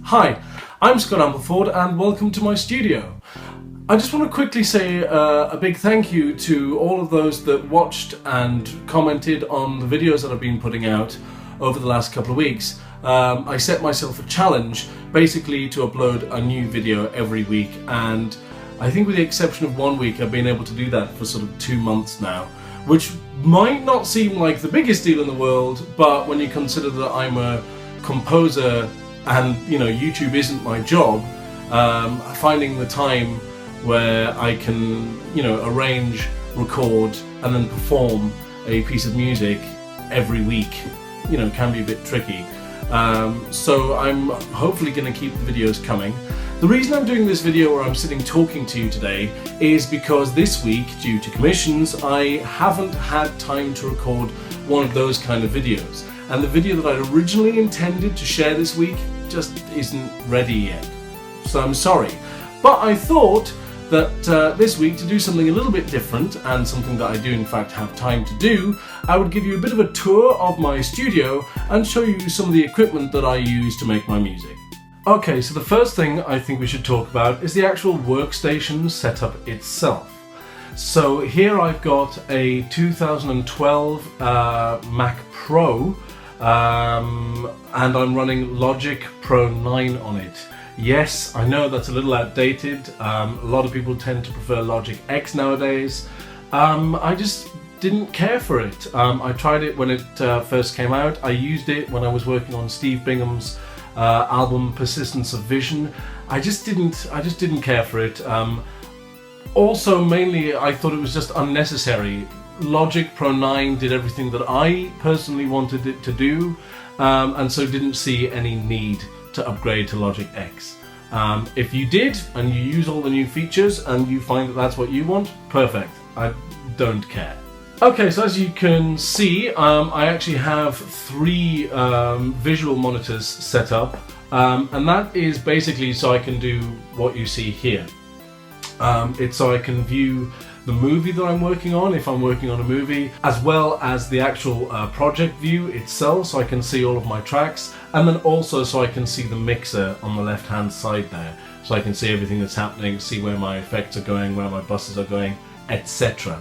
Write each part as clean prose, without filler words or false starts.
Hi, I'm Scott Ampleford and welcome to my studio. I just want to quickly say a big thank you to all of those that watched and commented on the videos that I've been putting out over the last couple of weeks. I set myself a challenge basically to upload a new video every week, and I think with the exception of 1 week I've been able to do that for sort of 2 months now, which might not seem like the biggest deal in the world, but when you consider that I'm a composer and YouTube isn't my job, finding the time where I can arrange, record and then perform a piece of music every week can be a bit tricky. So I'm hopefully going to keep the videos coming. The reason I'm doing this video where I'm sitting talking to you today is because this week, due to commissions, I haven't had time to record one of those kind of videos. And the video that I'd originally intended to share this week just isn't ready yet. So I'm sorry. But I thought that this week, to do something a little bit different, and something that I do in fact have time to do, I would give you a bit of a tour of my studio and show you some of the equipment that I use to make my music. Okay, so the first thing I think we should talk about is the actual workstation setup itself. So here I've got a 2012 Mac Pro, and I'm running Logic Pro 9 on it. Yes, I know that's a little outdated. A lot of people tend to prefer Logic X nowadays. I just didn't care for it. I tried it when it first came out. I used it when I was working on Steve Bingham's album Persistence of Vision. I just didn't care for it. Also, mainly I thought it was just unnecessary. Logic Pro 9 did everything that I personally wanted it to do, and so didn't see any need to upgrade to Logic X. If you did, and you use all the new features, and you find that that's what you want, perfect. I don't care. Okay, so as you can see, I actually have 3 visual monitors set up, and that is basically so I can do what you see here. It's so I can view the movie that I'm working on, if I'm working on a movie, as well as the actual project view itself, so I can see all of my tracks, and then also so I can see the mixer on the left hand side there, so I can see everything that's happening, see where my effects are going, where my buses are going, etc.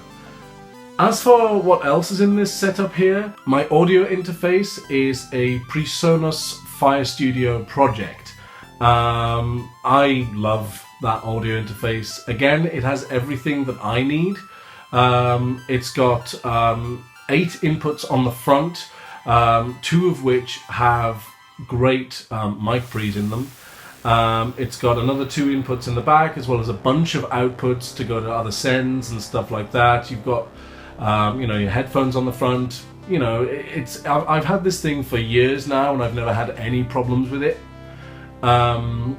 As for what else is in this setup here, my audio interface is a PreSonus Fire Studio project. I love that audio interface. Again, it has everything that I need. It's got 8 inputs on the front, 2 of which have great mic pre's in them. It's got another 2 inputs in the back, as well as a bunch of outputs to go to other sends and stuff like that. You've got your headphones on the front. I've had this thing for years now and I've never had any problems with it. And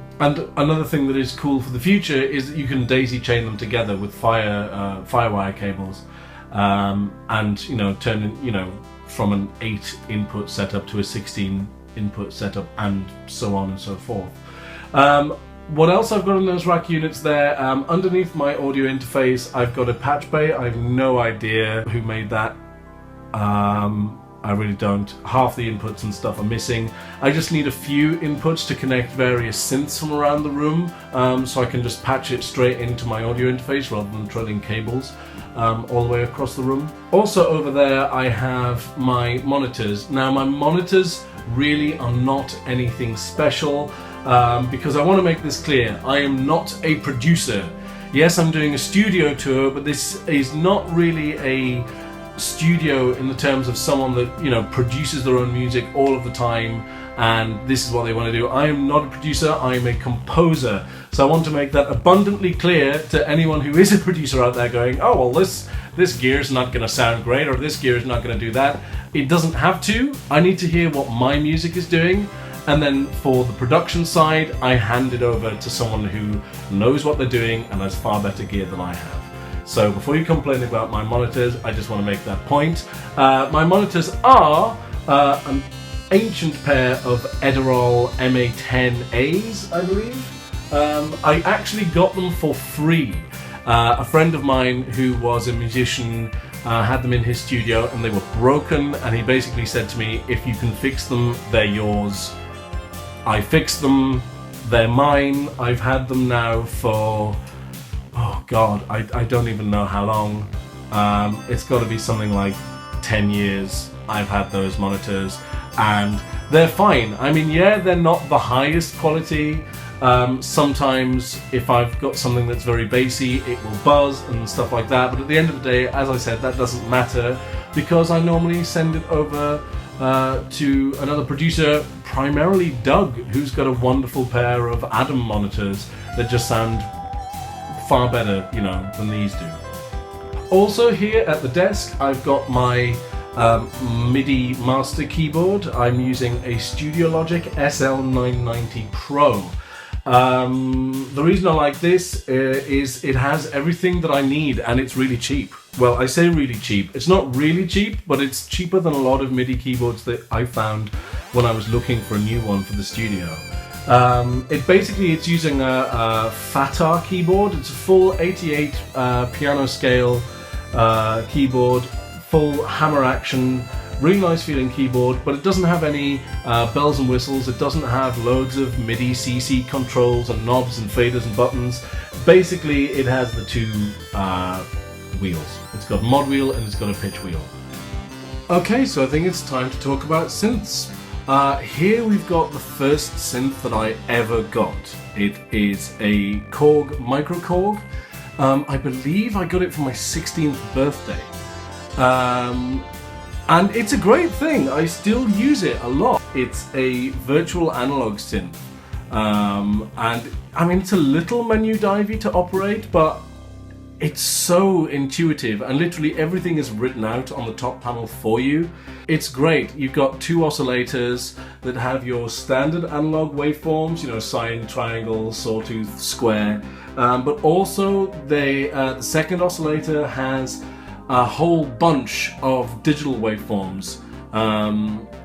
another thing that is cool for the future is that you can daisy chain them together with firewire cables, and turn from an 8 input setup to a 16 input setup, and so on and so forth. What else I've got in those rack units there? Underneath my audio interface, I've got a patch bay. I have no idea who made that. I really don't. Half the inputs and stuff are missing. I just need a few inputs to connect various synths from around the room, so I can just patch it straight into my audio interface rather than trailing cables all the way across the room. Also over there I have my monitors. Now my monitors really are not anything special, because I want to make this clear. I am not a producer. Yes, I'm doing a studio tour, but this is not really a studio in the terms of someone that produces their own music all of the time and this is what they want to do. I am not a producer, I am a composer. So I want to make that abundantly clear to anyone who is a producer out there going, oh well, this gear is not going to sound great, or this gear is not going to do that. It doesn't have to. I need to hear what my music is doing, and then for the production side I hand it over to someone who knows what they're doing and has far better gear than I have. So before you complain about my monitors, I just want to make that point. My monitors are an ancient pair of Edirol MA10As, I believe. I actually got them for free. A friend of mine who was a musician had them in his studio and they were broken, and he basically said to me, if you can fix them, they're yours. I fixed them, They're mine. I've had them now for, oh God, I don't even know how long. It's got to be something like 10 years I've had those monitors, and they're fine. I mean, yeah, they're not the highest quality. Sometimes if I've got something that's very bassy, it will buzz and stuff like that, but at the end of the day, as I said, that doesn't matter, because I normally send it over to another producer, primarily Doug, who's got a wonderful pair of Adam monitors that just sound far better, you know, than these do. Also here at the desk, I've got my MIDI master keyboard. I'm using a Studio Logic SL990 Pro. The reason I like this is it has everything that I need, and it's really cheap. Well, I say really cheap. It's not really cheap, but it's cheaper than a lot of MIDI keyboards that I found when I was looking for a new one for the studio. It's using a Fatar keyboard. It's a full 88 piano scale keyboard, full hammer action, really nice feeling keyboard, but it doesn't have any bells and whistles. It doesn't have loads of MIDI CC controls and knobs and faders and buttons. Basically, it has the two wheels. It's got a mod wheel and it's got a pitch wheel. Okay, so I think it's time to talk about synths. Here we've got the first synth that I ever got. It is a Korg Micro Korg. I believe I got it for my 16th birthday. And it's a great thing. I still use it a lot. It's a virtual analog synth. And I mean, it's a little menu divey to operate, but it's so intuitive, and literally everything is written out on the top panel for you. It's great. You've got two oscillators that have your standard analog waveforms, you know, sine, triangle, sawtooth, square, but also the second oscillator has a whole bunch of digital waveforms,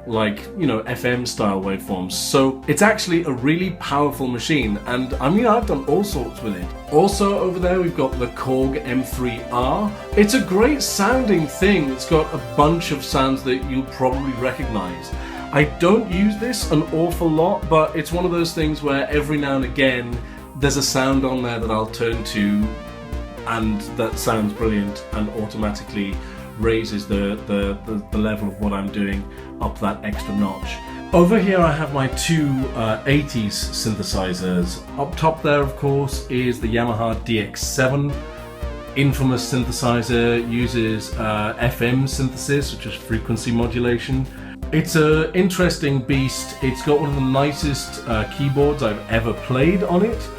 like, you know, FM style waveforms. So it's actually a really powerful machine, and I mean, I've done all sorts with it. Also over there we've got the Korg M3R. It's a great sounding thing. It's got a bunch of sounds that you'll probably recognize. I don't use this an awful lot, but it's one of those things where every now and again there's a sound on there that I'll turn to, and that sounds brilliant and automatically raises the level of what I'm doing up that extra notch. Over here I have my two 80s synthesizers. Up top there, of course, is the Yamaha DX7. Infamous synthesizer, uses FM synthesis, which is frequency modulation. It's an interesting beast. It's got one of the nicest keyboards I've ever played on it.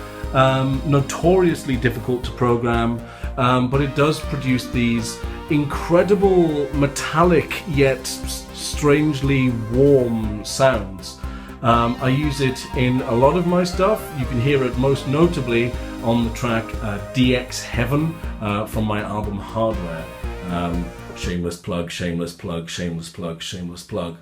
Notoriously difficult to program, but it does produce these incredible metallic yet strangely warm sounds. I use it in a lot of my stuff. You can hear it most notably on the track DX Heaven from my album Hardware. Shameless plug, shameless plug, shameless plug, shameless plug.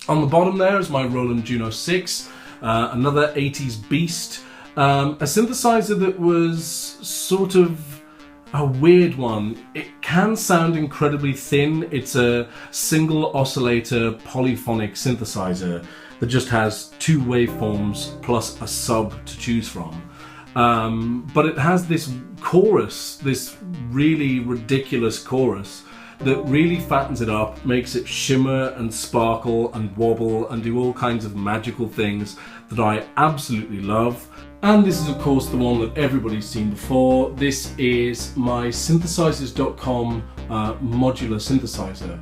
On the bottom there is my Roland Juno 6, another 80s beast. A synthesizer that was sort of a weird one. It can sound incredibly thin. It's a single oscillator polyphonic synthesizer that just has two waveforms plus a sub to choose from. But it has this chorus, this really ridiculous chorus that really fattens it up, makes it shimmer and sparkle and wobble and do all kinds of magical things that I absolutely love. And this is of course the one that everybody's seen before. This is my Synthesizerscom modular synthesizer.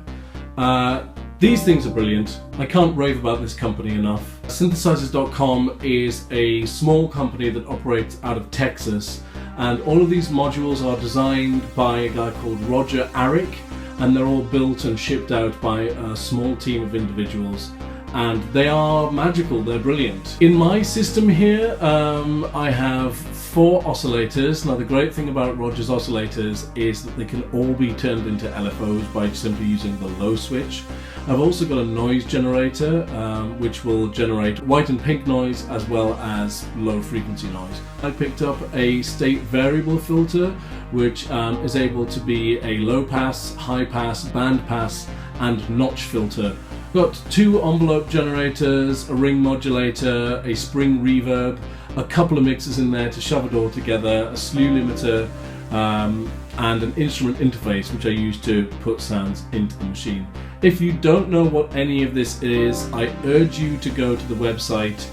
These things are brilliant. I can't rave about this company enough. Synthesizerscom is a small company that operates out of Texas, and all of these modules are designed by a guy called Roger Arick, and they're all built and shipped out by a small team of individuals. And they are magical, they're brilliant. In my system here, I have 4 oscillators. Now the great thing about Roger's oscillators is that they can all be turned into LFOs by simply using the low switch. I've also got a noise generator, which will generate white and pink noise as well as low frequency noise. I picked up a state variable filter, which is able to be a low pass, high pass, band pass, and notch filter. Got 2 envelope generators, a ring modulator, a spring reverb, a couple of mixers in there to shove it all together, a slew limiter, and an instrument interface which I use to put sounds into the machine. If you don't know what any of this is, I urge you to go to the website.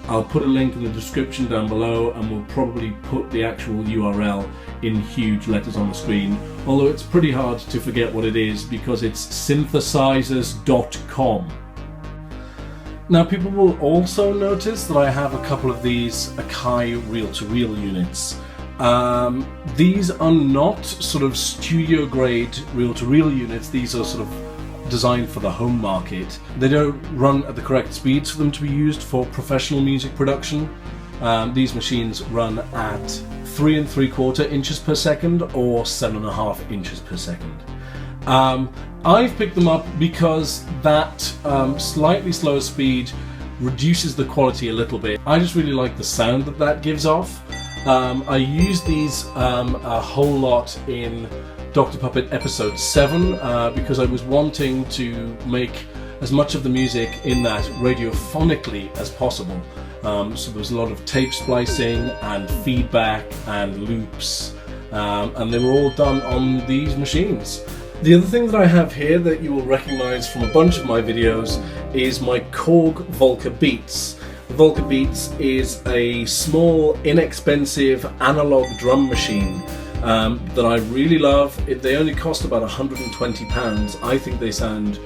I'll put a link in the description down below, and we'll probably put the actual URL in huge letters on the screen, although it's pretty hard to forget what it is because it's Synthesizerscom. Now, people will also notice that I have a couple of these Akai reel-to-reel units. These are not sort of studio grade reel-to-reel units. These are sort of designed for the home market. They don't run at the correct speeds for them to be used for professional music production. These machines run at 3 3/4 inches per second or 7.5 inches per second. I've picked them up because that slightly slower speed reduces the quality a little bit. I just really like the sound that that gives off. I use these a whole lot in Dr. Puppet episode 7 because I was wanting to make as much of the music in that radiophonically as possible. So there was a lot of tape splicing and feedback and loops, and they were all done on these machines. The other thing that I have here that you will recognize from a bunch of my videos is my Korg Volca Beats. The Volca Beats is a small, inexpensive analog drum machine that I really love. They only cost about £120. I think they sound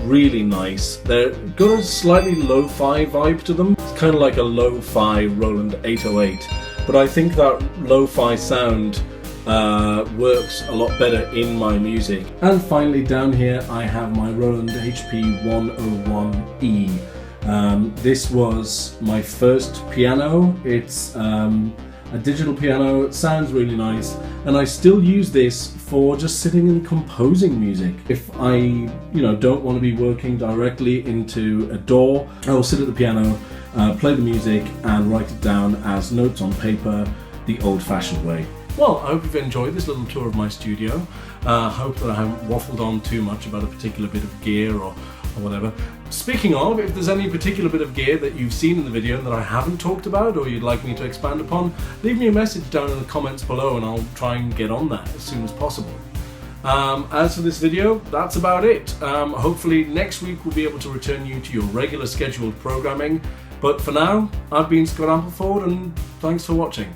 really nice. They've got a slightly lo-fi vibe to them. It's kind of like a lo-fi Roland 808, but I think that lo-fi sound works a lot better in my music. And finally, down here I have my Roland HP 101E. This was my first piano. It's a digital piano. It sounds really nice, and I still use this for just sitting and composing music. If I, don't want to be working directly into a DAW, I will sit at the piano, play the music, and write it down as notes on paper, the old-fashioned way. Well, I hope you've enjoyed this little tour of my studio. I hope that I haven't waffled on too much about a particular bit of gear or whatever. Speaking of, if there's any particular bit of gear that you've seen in the video that I haven't talked about or you'd like me to expand upon, leave me a message down in the comments below and I'll try and get on that as soon as possible. As for this video, that's about it. Hopefully next week we'll be able to return you to your regular scheduled programming, but for now, I've been Scott Ampleford and thanks for watching.